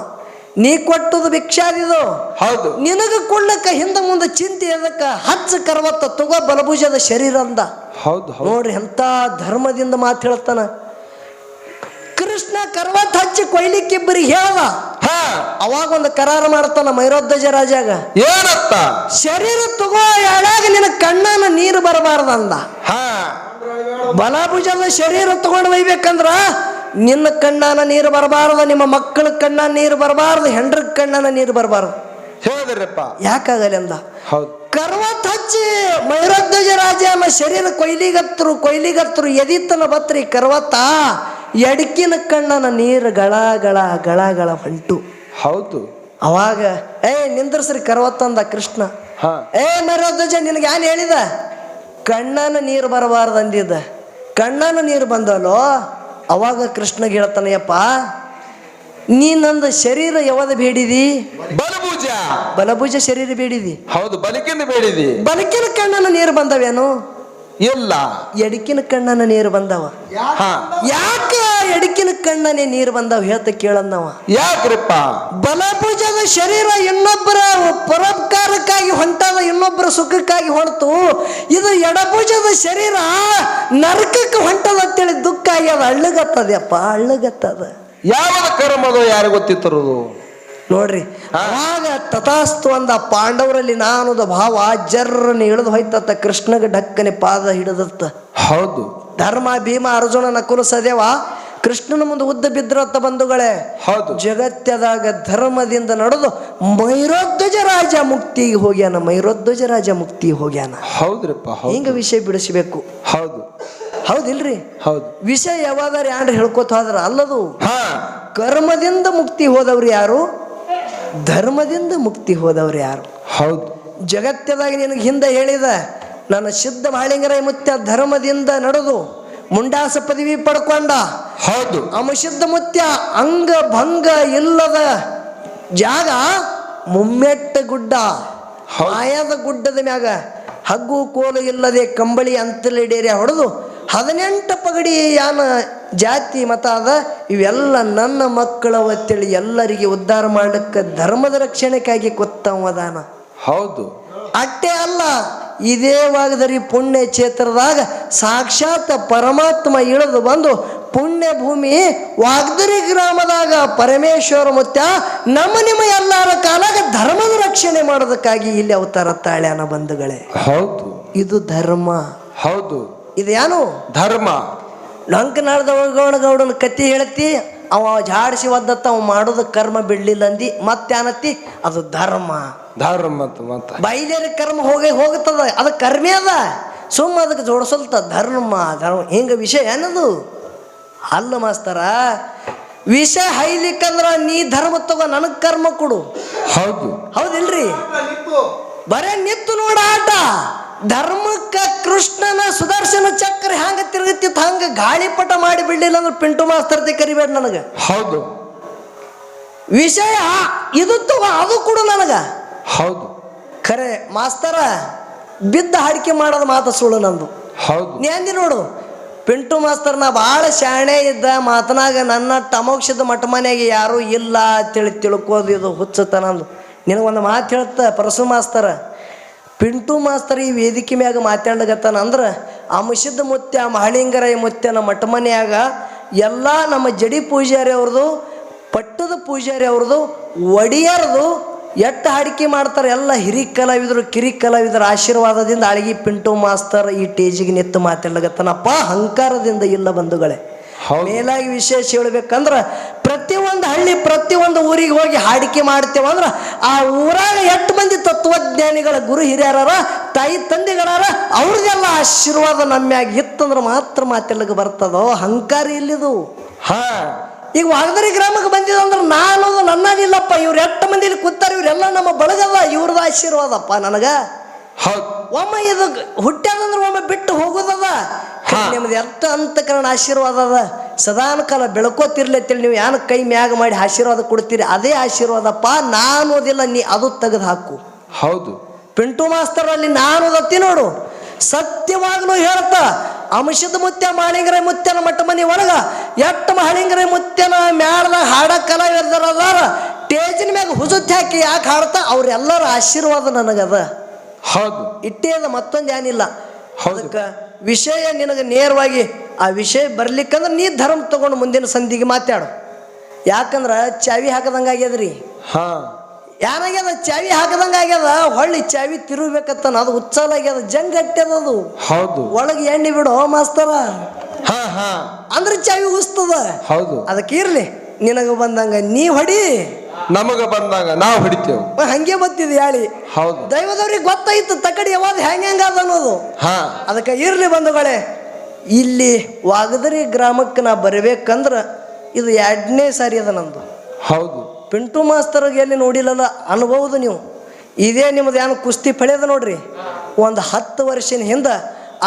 ನೀ ಕೊಟ್ಟದು ಭಿಕ್ಷಾದಿದು. ಹೌದು. ನಿನಗ ಕೊಡ್ಲಕ್ಕ ಹಿಂದೆ ಮುಂದೆ ಚಿಂತೆ ಅದಕ್ಕ ಹಚ್ಚ ಕರ್ವತ್ತ ತಗೋ ಬಲಭುಜದ ಶರೀರ ಅಂದ. ಹೌದು. ನೋಡ್ರಿ ಎಂತ ಧರ್ಮದಿಂದ ಮಾತು ಹೇಳ್ತಾನ ಕೃಷ್ಣ. ಕರ್ವತ್ ಹಚ್ಚಿ ಕೊಯ್ಲಿಕ್ಕಿಬ್ಬರಿಗೆ ಹೇಳ್ದ. ಅವಾಗ ಒಂದು ಕರಾರ ಮಾಡ್ತಾನ ಮೈರೋಧ್ವಜ ರಾಜಾಗ. ಏನತ್ತ? ಶರೀರ ತಗೋ, ಎಳಾಗ ನಿನ್ನ ಕಣ್ಣನ ನೀರು ಬರಬಾರ್ದಂದ. ಬಲಭುಜದ ಶರೀರ ತಗೊಂಡು ಒಯ್ಬೇಕಂದ್ರ ನಿನ್ನ ಕಣ್ಣನ ನೀರು ಬರಬಾರ್ದು, ನಿಮ್ಮ ಮಕ್ಕಳ ಕಣ್ಣ ನೀರು ಬರಬಾರ್ದು, ಹೆಂಡ್ರ ಕಣ್ಣನ ನೀರು ಬರಬಾರ್ದು. ಹೇಳಿದ್ರಪ್ಪ. ಯಾಕಾಗಲ್ಲ ಅಂದ. ಹೌದು. ಕರ್ವತ್ ಹಚ್ಚಿ ಮೈರೋಧ್ವಜ ರಾಜನ ಶರೀರ ಕೊಯ್ಲಿಗತ್ರು ಎದಿತ್ತನ ಬತ್ರಿ ಕರ್ವತ್ತ ಎಡಕಿನ ಕಣ್ಣನ ನೀರು ಗಳ ಗಳ ಗಳ ಗಳ ಹೊಂಟು. ಹೌದು. ಅವಾಗ ನಿಂದ್ರಸ್ರಿ ಕರ್ವತ್ತ ಅಂದ ಕೃಷ್ಣ. ಮೈರೋಧ್ವಜ ನಿನಗೆ ಯಾನ್ ಹೇಳಿದ? ಕಣ್ಣನ ನೀರು ಬರಬಾರ್ದು ಅಂದಿದ್ದ. ಕಣ್ಣನ ನೀರು ಬಂದಲ್ಲೋ. ಅವಾಗ ಕೃಷ್ಣಗೆ ಹೇಳ್ತಾನೆಯಪ್ಪ, ನೀ ನಂದು ಶರೀರ ಯಾವದ ಬೇಡಿದಿ? ಬಲಭುಜ ಶರೀರ ಬೇಡಿದಿ. ಹೌದು. ಬಲಕಿನ ಬೇಡಿದಿ. ಬಲಕಿನ ಕಣ್ಣನ ನೀರು ಬಂದವೇನು? ಇಲ್ಲ. ಎಡಕಿನ ಕಣ್ಣನ ನೀರು ಬಂದವ. ಯಾಕ ಎಡಕಿನ ಕಣ್ಣನೆ ನೀರು ಬಂದವ ಹೇಳ್ತ ಕೇಳಂದವ. ಯಾಕ್ರಿಪ್ಪ? ಬಲಭುಜದ ಶರೀರ ಇನ್ನೊಬ್ಬರ ಪರೋಪಕಾರಕ್ಕಾಗಿ ಹೊಂಟದ, ಇನ್ನೊಬ್ಬರ ಸುಖಕ್ಕಾಗಿ ಹೊಂಟು. ಇದು ಎಡಭುಜದ ಶರೀರ ನರಕಕ್ಕೆ ಹೊಂಟದ ಅಂತೇಳಿ ದುಃಖ ಆಗ್ಯದ. ಅಳ್ಳಗತ್ತದಪ್ಪ, ಅಳ್ಳಗತ್ತದ. ಯಾವ ಕರ್ಮದು ಯಾರು ಗೊತ್ತಿತ್ತರುದು ನೋಡ್ರಿ. ಆಗ ತಥಾಸ್ತು ಅಂದ. ಪಾಂಡವರಲ್ಲಿ ನಾನುದ ಭಾವ ಜರ್ರನೆ ಇಳಿದು ಹೋಯ್ತತ್ತ. ಕೃಷ್ಣಗೆ ಢಕ್ಕನೆ ಪಾದ ಹಿಡಿದತ್ತ. ಹೌದು. ಧರ್ಮ ಭೀಮ ಅರ್ಜುನ ನಕುಲ ಸದೇವ ಕೃಷ್ಣನ ಮುಂದೆ ಉದ್ದ ಬಿದ್ರತ್ತ ಬಂಧುಗಳೇ. ಹೌದು. ಜಗತ್ತದಾಗ ಧರ್ಮದಿಂದ ನಡೆದು ಮೈರೋಧ್ವಜ ರಾಜ ಮುಕ್ತಿಗೆ ಹೋಗ್ಯಾನ. ಮೈರೋಧ್ವಜ ರಾಜ ಮುಕ್ತಿಗೆ ಹೋಗ್ಯಾನ. ಹೌದ್ರಿಪ್ಪ. ಹಿಂಗ ವಿಷಯ ಬಿಡಿಸಬೇಕು. ಹೌದು. ಹೌದಿಲ್ರಿ? ಹೌದು. ವಿಷಯ ಯಾವಾದಾರ ಯಾರು ಹೇಳ್ಕೊತ ಹೋದ್ರ ಅಲ್ಲದು. ಹಾ, ಕರ್ಮದಿಂದ ಮುಕ್ತಿ ಹೋದವ್ರು ಯಾರು? ಧರ್ಮದಿಂದ ಮುಕ್ತಿ ಹೋದವ್ರು ಯಾರು? ಹೌದು. ಜಗತ್ತದಾಗ ನಿನಗೆ ಹಿಂದೆ ಹೇಳಿದ ನನ್ನ ಸಿದ್ಧ ಮಹಾಲಿಂಗರಾಯ ಮುತ್ಯ ಧರ್ಮದಿಂದ ನಡೆದು ಮುಂಡಾಸ ಪದವಿ ಪಡ್ಕೊಂಡ. ಹೌದು. ಅಮಸಿದ್ಧ ಮುತ್ಯ ಅಂಗ ಭಂಗ ಇಲ್ಲದ ಜಾಗ ಮುಮ್ಮೆಟ್ಟ ಗುಡ್ಡ. ಆಯದ ಗುಡ್ಡದ ಮ್ಯಾಗ ಹಗ್ಗು ಕೋಲು ಇಲ್ಲದೆ ಕಂಬಳಿ ಅಂತಲಿಡೇರಿ ಹೊಡೆದು 18 ಪಗಡಿ ಯಾನ ಜಾತಿ ಮತ ಅದ. ಇವೆಲ್ಲ ನನ್ನ ಮಕ್ಕಳ ಒತ್ತೇಳಿ ಎಲ್ಲರಿಗೆ ಉದ್ಧಾರ ಮಾಡ್ಲಿಕ್ಕೆ ಧರ್ಮದ ರಕ್ಷಣೆಗಾಗಿ ಕೊತ್ತವದಾನ. ಹೌದು. ಅಟ್ಟೆ ಅಲ್ಲ, ಇದೇ ವಾಗದರಿ ಪುಣ್ಯ ಕ್ಷೇತ್ರದಾಗ ಸಾಕ್ಷಾತ್ ಪರಮಾತ್ಮ ಇಳಿದು ಬಂದು ಪುಣ್ಯ ಭೂಮಿ ವಾಗ್ದರಿ ಗ್ರಾಮದಾಗ ಪರಮೇಶ್ವರ ಮುತ್ಯ ನಿಮ್ಮ ಎಲ್ಲರ ಕಾಲಾಗ ಧರ್ಮದ ರಕ್ಷಣೆ ಮಾಡೋದಕ್ಕಾಗಿ ಇಲ್ಲಿ ಅವತಾರ ತಾಳ್ಯಾನ ಬಂಧುಗಳೇ. ಹೌದು. ಇದು ಧರ್ಮ. ಹೌದು. ಇದೇನು ಧರ್ಮ. ಲಂಕನಾಳದವಗೌಡನ ಕತ್ತಿ ಹೇಳ್ತಿ, ಅವ ಜಾಡಿಸಿ ಒದ್ದತ್ತ ಅವ ಮಾಡೋದ ಕರ್ಮ ಬಿಡ್ಲಿಲ್ಲ ಅಂದಿ. ಮತ್ತೇನತ್ತಿ? ಅದು ಧರ್ಮ. ಧರ್ಮ ಬೈಲೇರಿ ಕರ್ಮ ಹೋಗುತ್ತದ, ಅದು ಕರ್ಮೇ ಅದ. ಸುಮ್ಮ ಅದಕ್ಕೆ ಜೋಡಿಸಲ್ತ ಧರ್ಮ ಧರ್ಮ ಹಿಂಗ ವಿಷಯ ಏನದು ಅಲ್ಲ ಮಾಸ್ತರ. ವಿಷಯ ಹೈಲಿಕ್ಕಂದ್ರ ನೀ ಧರ್ಮ ತಗೋ, ನನಗ್ ಕರ್ಮ ಕೊಡು. ಹೌದು. ಹೌದಿಲ್ರಿ? ಬರೇ ನಿತ್ತು ನೋಡ ಆಟ. ಧರ್ಮಕ್ಕ ಕೃಷ್ಣನ ಸುದರ್ಶನ ಚಕ್ರ ಹ್ಯಾಂಗ ತಿರುಗುತ್ತಿತ್ತು ಹಂಗ ಗಾಳಿಪಟ ಮಾಡಿ ಬಿಡ್ಲಿಲ್ಲ ಅಂದ್ರೆ ಪಿಂಟು ಮಾಸ್ತರ್ತಿ ಕರಿಬೇಡ ನನಗ. ಹೌದು. ವಿಷಯ ಇದು ತಗೋ, ಅದು ಕೊಡು ನನಗ. ಹೌದು. ಖರೆ ಮಾಸ್ತರ, ಬಿದ್ದ ಹಾಡಿಕೆ ಮಾಡೋದು ಮಾತು ಸುಳ್ಳು ನಂದು. ಹೌದು. ನೀ ಅಂದಿ ನೋಡು, ಪಿಂಟು ಮಾಸ್ತರ್ ನಾ ಭಾಳ ಶಾಣೆ ಇದ್ದ ಮಾತನಾಗ ನನ್ನ ಟಮೋಕ್ಷದ ಮಠ ಮನೆಗೆ ಯಾರೂ ಇಲ್ಲ ಅಂತೇಳಿ ತಿಳ್ಕೋದು ಇದು ಹುಚ್ಚತನಂದು. ನಿನಗೊಂದು ಮಾತು ಹೇಳ್ತ ಪರಸು ಮಾಸ್ತರ. ಪಿಂಟು ಮಾಸ್ತರ್ ಈ ವೇದಿಕೆ ಮ್ಯಾಗ ಮಾತಾಡ್ಲಗತ್ತಾನ ಅಂದ್ರೆ ಅಮಸಿದ್ಧ ಮುತ್ಯ ಮಹಾಲಿಂಗರಾಯ ಮುತ್ಯನ ಮಠ ಮನೆಯಾಗ ಎಲ್ಲ ನಮ್ಮ ಜಡಿ ಪೂಜಾರಿ ಅವ್ರದ್ದು, ಪಟ್ಟದ ಪೂಜಾರಿ ಅವ್ರದ್ದು, ಒಡಿಯರ್ದು ಎಟ್ಟು ಹಾಡಿಕೆ ಮಾಡ್ತಾರೆ ಎಲ್ಲ ಹಿರಿ ಕಲಾವಿದರು ಕಿರಿ ಕಲಾವಿದರ ಆಶೀರ್ವಾದದಿಂದ ಅಳಗಿ ಪಿಂಟು ಮಾಸ್ತರ್ ಈ ಟೇಜಿಗೆ ನಿತ್ತು ಮಾತಾಡ್ಲಗತ್ತಾನಪ್ಪ. ಅಹಂಕಾರದಿಂದ ಇಲ್ಲ ಬಂಧುಗಳೇ. ಮೇಲಾಗಿ ವಿಶೇಷ ಹೇಳ್ಬೇಕಂದ್ರ ಪ್ರತಿಯೊಂದು ಹಳ್ಳಿ ಪ್ರತಿಯೊಂದು ಊರಿಗೆ ಹೋಗಿ ಹಾಡಿಕೆ ಮಾಡ್ತೇವಂದ್ರ ಆ ಊರಾಗ 8 ಮಂದಿ ತತ್ವಜ್ಞಾನಿಗಳ ಗುರು ಹಿರಿಯರ ತಾಯಿ ತಂದೆಗಳಾರ ಅವ್ರದ್ದೆಲ್ಲ ಆಶೀರ್ವಾದ ನಮ್ಮ್ಯಾಗ ಇತ್ತಂದ್ರೆ ಮಾತ್ರ ಮಾತೆಲ್ಲಗ ಬರ್ತದೋ. ಅಹಂಕಾರ ಇಲ್ಲಿದು. ಹಾ, ಈಗ ವಾಗದರಿ ಗ್ರಾಮಕ್ಕೆ ಬಂದಿದಂದ್ರೆ ನಾನು ನನ್ನದಿಲ್ಲಪ್ಪ. ಇವ್ರು 8 ಮಂದಿ ಇಲ್ಲಿ ಕೂತಾರ, ಇವರೆಲ್ಲ ನಮ್ಮ ಬಳಗದ, ಇವ್ರದ್ದು ಆಶೀರ್ವಾದಪ್ಪ ನನಗ. ಒಮ್ಮೆ ಇದು ಹುಟ್ಟ್ಯಾದಂದ್ರೆ ಒಮ್ಮೆ ಬಿಟ್ಟು ಹೋಗೋದದ. ನಿಮ್ದು ಎಷ್ಟು ಅಂತಕರಣ ಆಶೀರ್ವಾದ ಅದ. ಸದಾನ ಕಾಲ ಬೆಳ್ಕೋತಿರ್ಲತ್ತೇಳಿ ನೀವು ಯಾನ ಕೈ ಮ್ಯಾಗ ಮಾಡಿ ಆಶೀರ್ವಾದ ಕೊಡ್ತೀರಿ, ಅದೇ ಆಶೀರ್ವಾದಪ್ಪ. ನಾನು ಓದಿಲ್ಲ, ನೀ ಅದು ತೆಗೆದು ಹಾಕು. ಹೌದು. ಪಿಂಟು ಮಾಸ್ತರ್ ಅಲ್ಲಿ ನಾನು ಓದತ್ತಿ ನೋಡು, ಸತ್ಯವಾಗ್ಲೂ ಹೇಳ್ತಾ ಅಮಸಿದ್ಧ ಮುತ್ಯ ಮಹಾಲಿಂಗರಾಯ ಮುತ್ಯನ ಮಠ ಮನಿ ಒಳಗ 8 ಮಹಾಲಿಂಗರಾಯ ಮುತ್ಯನ ಮ್ಯಾಳದಾಗ ಹಾಡ ಕಲಾವಿದರದಾರ. ಟೇಜಿನ ಮ್ಯಾಗ ಹುಜುತ್ ಹಾಕಿ ಯಾಕೆ ಹಾಡ್ತಾ ಅವ್ರೆಲ್ಲರ ಆಶೀರ್ವಾದ ನನಗದ. ಹೌದು. ಇಟ್ಟೇ ಅದ, ಮತ್ತೊಂದು ಏನಿಲ್ಲ. ಅದಕ್ಕೆ ವಿಷಯ ನಿನಗೆ ನೇರವಾಗಿ ಆ ವಿಷಯ ಬರ್ಲಿಕ್ಕಂದ್ರೆ ನೀ ಧರ್ಮ ತಗೊಂಡು ಮುಂದಿನ ಸಂಧಿಗೆ ಮಾತಾಡು. ಯಾಕಂದ್ರೆ ಚಾವಿ ಹಾಕದಂಗೆ ಆಗ್ಯದ್ರಿ. ಹಾ, ಏನಾಗ್ಯದ? ಚಾವಿ ಹಾಕದಂಗೆ ಆಗ್ಯದ. ಹೊಳ್ಳಿ ಚಾವಿ ತಿರುಗಬೇಕತ್ತಾನ, ಅದು ಉಚ್ಚಾಲ ಆಗ್ಯದ, ಜಂಗ್ ಗಟ್ಟದ. ಹೌದು. ಒಳಗೆ ಎಣ್ಣೆ ಬಿಡು ಮಾಸ್ತರ. ಹಾ ಹಾ ಅಂದ್ರೆ ಚಾವಿ ಉಸ್ತದ. ಹೌದು. ಅದಕ್ಕೆ ಇರ್ಲಿ, ನಿನಗ ಬಂದಂಗ ನೀ ಹೊಡಿ, ನಮಗ ಬಂದಾಗ ನಾವು ಹೊಡಿತೇವೆ. ಹಂಗೆ ಬತ್ತಿದ್ ಹೇಳಿ. ಹೌದು. ದೈವದವ್ರಿಗೆ ಗೊತ್ತಾಯ್ತು ತಕಡಿ ಯಾವಾಗ ಹೆಂಗ ಅದ ಅನ್ನೋದು. ಹಾ, ಅದಕ್ಕೆ ಇರ್ಲಿ ಬಂಧುಗಳೇ, ಇಲ್ಲಿ ವಾಗದರಿ ಗ್ರಾಮಕ್ಕೆ ನಾ ಬರಬೇಕಂದ್ರ ಇದು 2ನೇ ಸಾರಿ ಅದ ನಂದು. ಹೌದು. ಪಿಂಟು ಮಾಸ್ತರ್ಗೆ ಎಲ್ಲಿ ನೋಡಿಲ್ಲಲ್ಲ ಅನ್ಬಹುದು ನೀವು. ಇದೇ ನಿಮ್ದು ಏನು ಕುಸ್ತಿ ಪಡೆಯದ ನೋಡ್ರಿ. ಒಂದು 10 ವರ್ಷದ ಹಿಂದೆ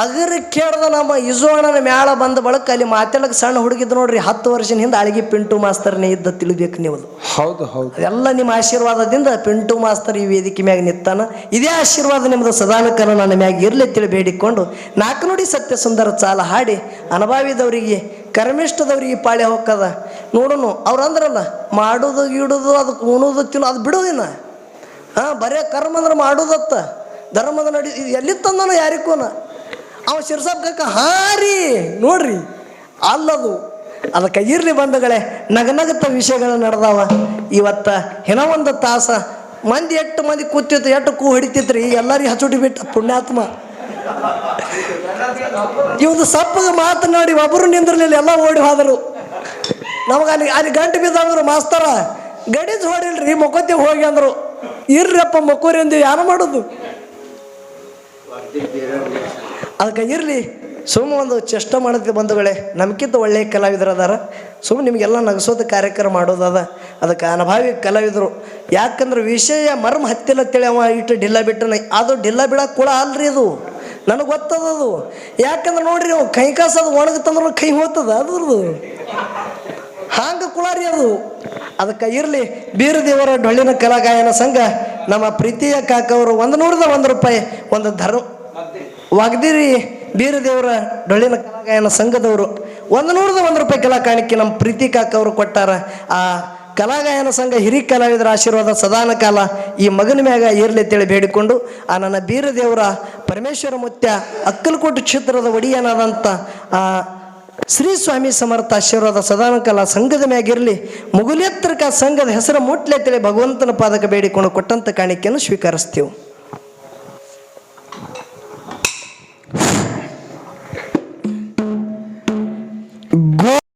ಅಗರ ಕೇಳ್ದ ನಮ್ಮ ಇಜೋಣನ ಮ್ಯಾಳ ಬಂದ ಬಳಕ ಅಲ್ಲಿ ಮಾತಾಡಕ್ಕೆ ಸಣ್ಣ ಹುಡುಗಿದ್ದು ನೋಡ್ರಿ. 10 ವರ್ಷದ ಹಿಂದೆ ಅಳಗಿ ಪಿಂಟು ಮಾಸ್ತರ್ನೇ ಇದ್ದ ತಿಳಿಬೇಕು ನೀವು. ಹೌದು ಹೌದು. ಎಲ್ಲ ನಿಮ್ಮ ಆಶೀರ್ವಾದದಿಂದ ಪಿಂಟು ಮಾಸ್ತರ್ ಈ ವೇದಿಕೆ ಮ್ಯಾಗ ನಿತ್ತಾನ. ಇದೇ ಆಶೀರ್ವಾದ ನಿಮ್ಮದು ಸದಾನಕರ ನನ್ನ ಮ್ಯಾಗ ಇರ್ಲಿ ತಿಳಿ ಬೇಡಿಕೊಂಡು 4 ನುಡಿ ಸತ್ಯ ಸುಂದರ ಚಾಲ ಹಾಡಿ ಅನುಭವಿದವರಿಗೆ ಕರ್ಮಿಷ್ಠದವ್ರಿಗೆ ಪಾಳೆ ಹೋಗ್ತದ ನೋಡೋನು. ಅವ್ರು ಅಂದ್ರಲ್ಲ, ಮಾಡೋದು ಇಡೋದು ಅದಕ್ಕೆ ಉಣೋದು ತಿನ್ನೋ ಅದು ಬಿಡೋದಿನ. ಬರೇ ಕರ್ಮ ಅಂದ್ರೆ ಮಾಡೋದತ್ತ, ಧರ್ಮದ ನಡಿ ಎಲ್ಲಿ ತಂದನೋ ಯಾರಿಕೋನ ಅವ ಶಿರ್ಸಬ್ಕ ಹಾರಿ ನೋಡ್ರಿ ಅಲ್ಲದು. ಅದಕ್ಕೆ ಇರ್ಲಿ ಬಂಧುಗಳೇ, ನಗನಗತ ವಿಷಯಗಳು ನಡೆದಾವ. ಇವತ್ತ ಏನೋ 1 ತಾಸ ಮಂದಿ 8 ಮಂದಿ ಕೂತಿತ್ತು, 8 ಕೂ ಹೊಡಿತಿತ್ರಿ. ಎಲ್ಲರಿಗೆ ಹಚ್ಚುಟಿ ಬಿಟ್ಟ ಪುಣ್ಯಾತ್ಮ. ಇವತ್ತು ಸಪ್ಪಗೆ ಮಾತನಾಡಿ ಒಬ್ಬರು ನಿಂದಿರ್ಲಿಲ್ಲ, ಎಲ್ಲ ಓಡಿ ಹೋದರು. ನಮಗೆ ಅಲ್ಲಿ ಗಂಟು ಬಿದ್ದಂದ್ರು ಮಾಸ್ತರ ಗಡಿದ್ ಹೊಡಿಲ್ರಿ ಮೊಕೋತಿ ಹೋಗಿ ಅಂದ್ರು. ಇರ್ರಿಯಪ್ಪ ಮೊಕೋರಿ ಅಂದಿವಿ, ಯಾರು ಮಾಡೋದು? ಅದಕ್ಕೆ ಇರಲಿ, ಸುಮ್ಮ ಒಂದು ಚೇಷ್ಟ ಮಾಡುತ್ತೆ ಬಂಧುಗಳೇ. ನಮ್ಗಿಂತ ಒಳ್ಳೆಯ ಕಲಾವಿದರು ಅದಾರ. ಸುಮ್ಮನೆ ನಿಮಗೆಲ್ಲ ನಗಸೋದು ಕಾರ್ಯಕ್ರಮ ಮಾಡೋದದ. ಅದಕ್ಕೆ ಅನುಭವಿ ಕಲಾವಿದರು. ಯಾಕಂದ್ರೆ ವಿಷಯ ಮರ್ಮ ಹತ್ತಿಲ್ಲತ್ತೇಳಿ ಅವ ಇಟ್ಟು ಡಿಲ್ಲ ಬಿಟ್ಟನ. ಅದು ಡಿಲ್ಲ ಬಿಡಕ್ಕೆ ಕೂಡ ಅಲ್ರಿ, ಅದು ನನಗೆ ಗೊತ್ತದದು. ಯಾಕಂದ್ರೆ ನೋಡ್ರಿ, ಅವು ಕೈ ಕಾಸದು ಒಣಗುತ್ತಂದ್ರೆ ಕೈ ಹೋಗ್ತದ ಅದ್ರದ್ದು, ಹಾಂಗೆ ಕುಳಾರಿ ಅದು. ಅದಕ್ಕೆ ಇರಲಿ, ಬೀರದೇವರ ಡೊಳ್ಳಿನ ಕಲಾಗಾಯನ ಸಂಘ ನಮ್ಮ ಪ್ರೀತಿಯ ಕಾಕವರು 101 ರೂಪಾಯಿ ಒಂದು ವಾಗ್ದಿರಿ ಬೀರದೇವರ ಡೊಳ್ಳಿನ ಕಲಾಗಾಯನ ಸಂಘದವರು 101 ರೂಪಾಯಿ ಕಲಾ ಕಾಣಿಕೆ ನಮ್ಮ ಪ್ರೀತಿ ಕಾಕವರು ಕೊಟ್ಟಾರ. ಆ ಕಲಾಗಾಯನ ಸಂಘ ಹಿರಿಯ ಕಲಾವಿದರ ಆಶೀರ್ವಾದ ಸದಾನ ಕಾಲ ಈ ಮಗನ ಮ್ಯಾಗ ಇರಲಿ ಅಂತೇಳಿ ಬೇಡಿಕೊಂಡು, ಆ ನನ್ನ ಬೀರದೇವರ ಪರಮೇಶ್ವರ ಮುತ್ಯ ಅಕ್ಕಲಕೋಟೆ ಕ್ಷೇತ್ರದ ಒಡೆಯನಾದಂಥ ಶ್ರೀ ಸ್ವಾಮಿ ಸಮರ್ಥ ಆಶೀರ್ವಾದ ಸದಾನ ಕಾಲ ಸಂಘದ ಮ್ಯಾಗಿರಲಿ. ಮುಗುಲೆತ್ರಕ ಸಂಘದ ಹೆಸರು ಮುಟ್ಲೆ ಅಂತೇಳಿ ಭಗವಂತನ ಪಾದಕ ಬೇಡಿಕೊಂಡು ಕೊಟ್ಟಂಥ ಕಾಣಿಕೆಯನ್ನು ಸ್ವೀಕರಿಸ್ತೇವೆ.